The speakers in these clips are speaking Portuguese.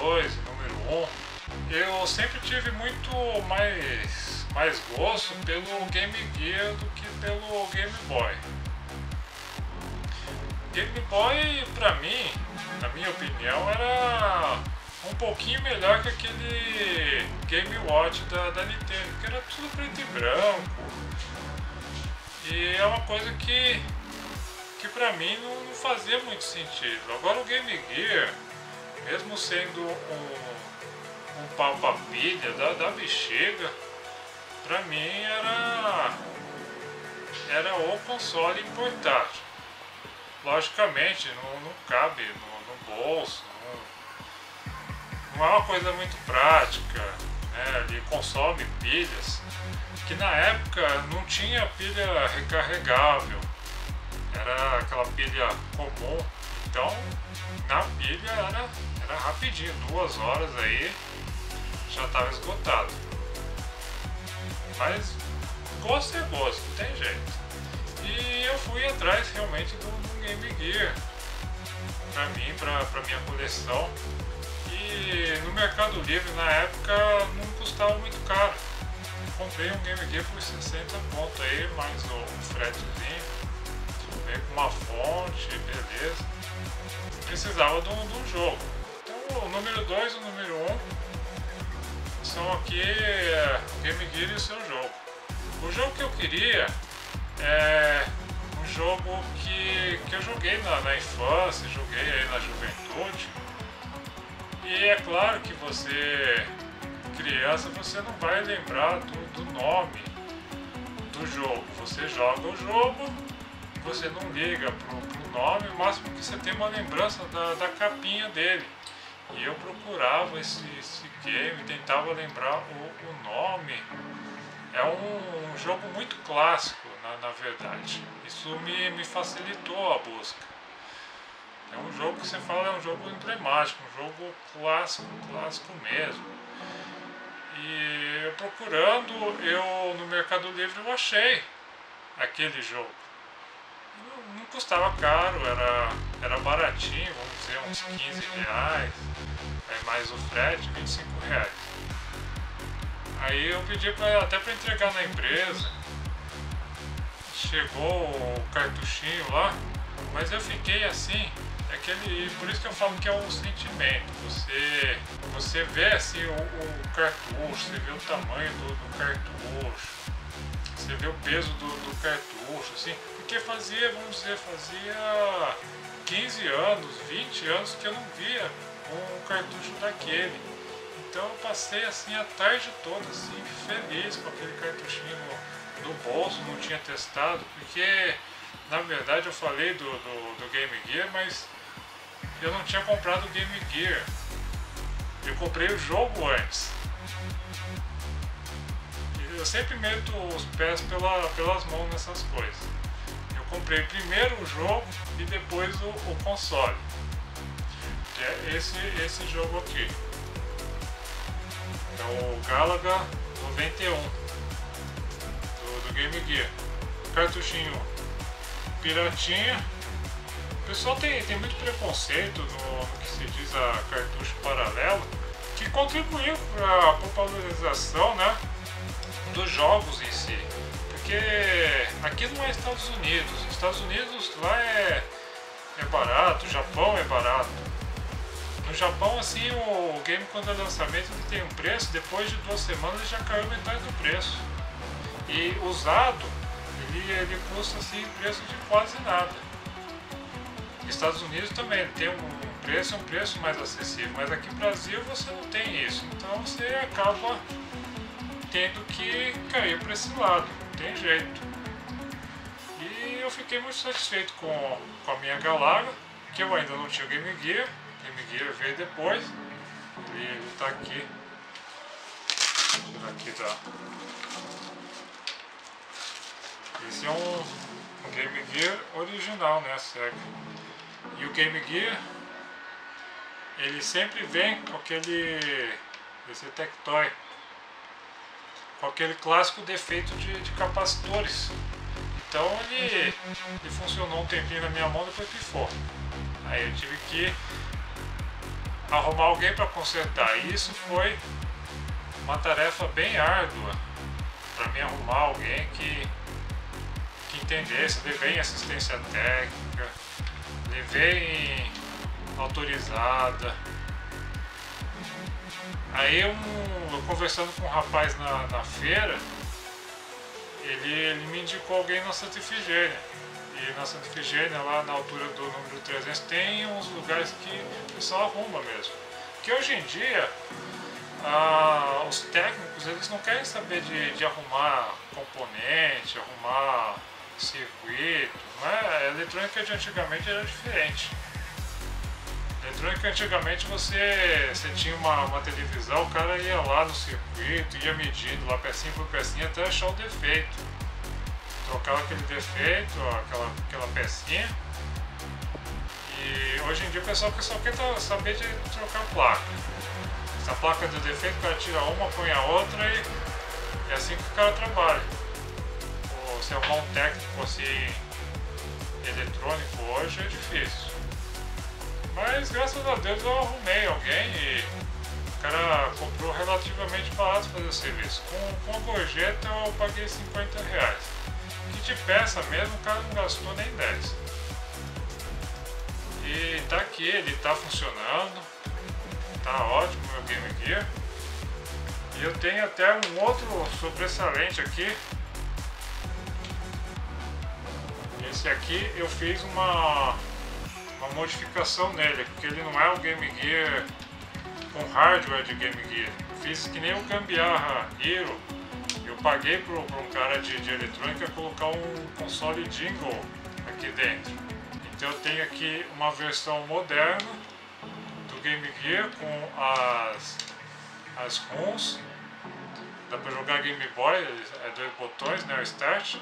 2 e número 1, eu sempre tive muito mais gosto pelo Game Gear do que pelo Game Boy. Game Boy, pra mim, na minha opinião, era um pouquinho melhor que aquele Game Watch da Nintendo, que era tudo preto e branco. E é uma coisa que pra mim não fazia muito sentido. Agora o Game Gear, mesmo sendo um pau-pilha da bexiga, pra mim era o console portátil. Logicamente não cabe no bolso, não é uma coisa muito prática, né? Ele consome pilhas, que na época não tinha pilha recarregável, era aquela pilha comum, então na pilha era rapidinho, 2 horas aí já estava esgotado. Mas gosto é gosto, não tem jeito. E eu fui atrás realmente do Game Gear pra mim, pra minha coleção. E no Mercado Livre na época não custava muito caro. Comprei um Game Gear por 60 conto aí, mais um fretezinho. Veio com uma fonte, beleza. Precisava de um jogo. Então o número 2 e o número 1 são aqui o Game Gear e o seu jogo. O jogo que eu queria é um jogo que eu joguei na infância, joguei aí na juventude. E é claro que você, criança, você não vai lembrar do nome do jogo. Você joga o jogo, você não liga pro nome, o máximo que você tem uma lembrança da capinha dele. E eu procurava esse game, tentava lembrar o nome. É um jogo muito clássico, na verdade. Isso me facilitou a busca. É um jogo que você fala, é um jogo emblemático, um jogo clássico mesmo. E eu procurando, no Mercado Livre eu achei aquele jogo. Não custava caro, era baratinho, vamos dizer, uns 15 reais. Aí mais o frete, 25 reais. Aí eu pedi até para entregar na empresa. Chegou o cartuchinho lá, mas eu fiquei assim, por isso que eu falo que é um sentimento. Você vê assim o cartucho, você vê o tamanho do cartucho, você vê o peso do cartucho, assim, porque vamos dizer, fazia 15 anos, 20 anos que eu não via um cartucho daquele. Então eu passei assim a tarde toda assim, feliz com aquele cartuchinho no bolso, não tinha testado, porque na verdade eu falei do Game Gear, mas eu não tinha comprado o Game Gear. Eu comprei o jogo antes. Eu sempre meto os pés pelas mãos nessas coisas. Eu comprei primeiro o jogo e depois o console. Que é esse jogo aqui. É o Galaga 91 do Game Gear. Cartuchinho piratinha. O pessoal tem muito preconceito no que se diz a cartucho paralelo, que contribuiu para a popularização, né, dos jogos em si. Porque aqui não é Estados Unidos. Nos Estados Unidos lá é barato, o Japão é barato. No Japão, assim, o game quando é lançamento ele tem um preço, depois de 2 semanas ele já caiu metade do preço. E usado, ele custa assim preço de quase nada. Estados Unidos também tem um preço mais acessível, mas aqui no Brasil você não tem isso, então você acaba tendo que cair para esse lado, não tem jeito. E eu fiquei muito satisfeito com a minha Galaga, que eu ainda não tinha o Game Gear. Game Gear veio depois, ele está aqui. Vou tirar aqui Esse é um Game Gear original, né, Sega. E o Game Gear, ele sempre vem com esse Tectoy, com aquele clássico defeito de capacitores. Então ele funcionou um tempinho na minha mão, depois pifou. Aí eu tive que arrumar alguém para consertar. E isso foi uma tarefa bem árdua para mim, arrumar alguém que entendesse. Levei em assistência técnica, levei em autorizada. Aí eu conversando com um rapaz na feira, ele me indicou alguém na Santa Efigênia. E na Santa Efigênia, lá na altura do número 300, tem uns lugares que o pessoal arruma mesmo. Que hoje em dia, os técnicos, eles não querem saber de arrumar componente, arrumar circuito. Né? A eletrônica de antigamente era diferente. A eletrônica antigamente você tinha uma televisão, o cara ia lá no circuito, ia medindo lá pecinha por pecinha até achar o defeito. Trocava aquele defeito, aquela pecinha. E hoje em dia o pessoal só quer saber de trocar a placa. Se a placa deu defeito, o cara tira uma, põe a outra e é assim que o cara trabalha. Ou se arrumar um técnico assim eletrônico hoje é difícil. Mas graças a Deus eu arrumei alguém e o cara comprou relativamente barato fazer o serviço. Com a gorjeta eu paguei R$50. Que de peça mesmo o cara não gastou nem 10. E tá aqui, ele tá funcionando, tá ótimo meu Game Gear. E eu tenho até um outro sobressalente aqui. Esse aqui eu fiz uma modificação nele, porque ele não é um Game Gear com hardware de Game Gear. Eu fiz que nem o Gambiarra Hero. Eu paguei para um cara de eletrônica colocar um console jingle aqui dentro. Então eu tenho aqui uma versão moderna do Game Gear com as ROMs. Dá para jogar Game Boy, é 2 botões, né, o Start.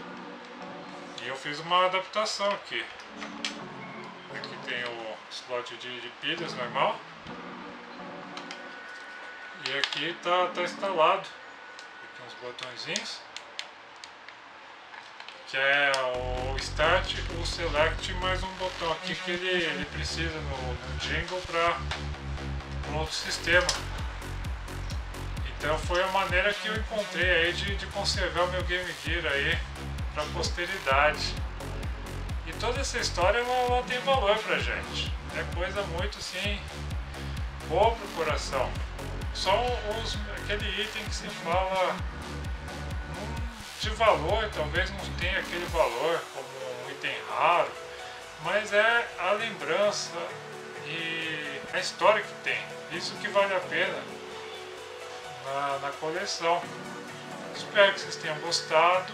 E eu fiz uma adaptação aqui. Aqui tem o slot de pilhas normal. E aqui tá instalado. Aqui uns botõezinhos. Que é o Start, o Select mais um botão aqui que ele precisa no jingle para um outro sistema. Então foi a maneira que eu encontrei aí de conservar o meu Game Gear aí para a posteridade. E toda essa história ela tem valor pra gente. É coisa muito assim boa pro coração. Só aquele item que se fala de valor, talvez não tenha aquele valor como um item raro, mas é a lembrança e a história que tem. Isso que vale a pena na coleção. Espero que vocês tenham gostado.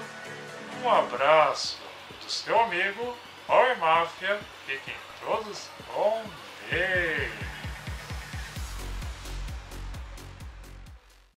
Um abraço do seu amigo Power Mafia. Fiquem todos com Deus.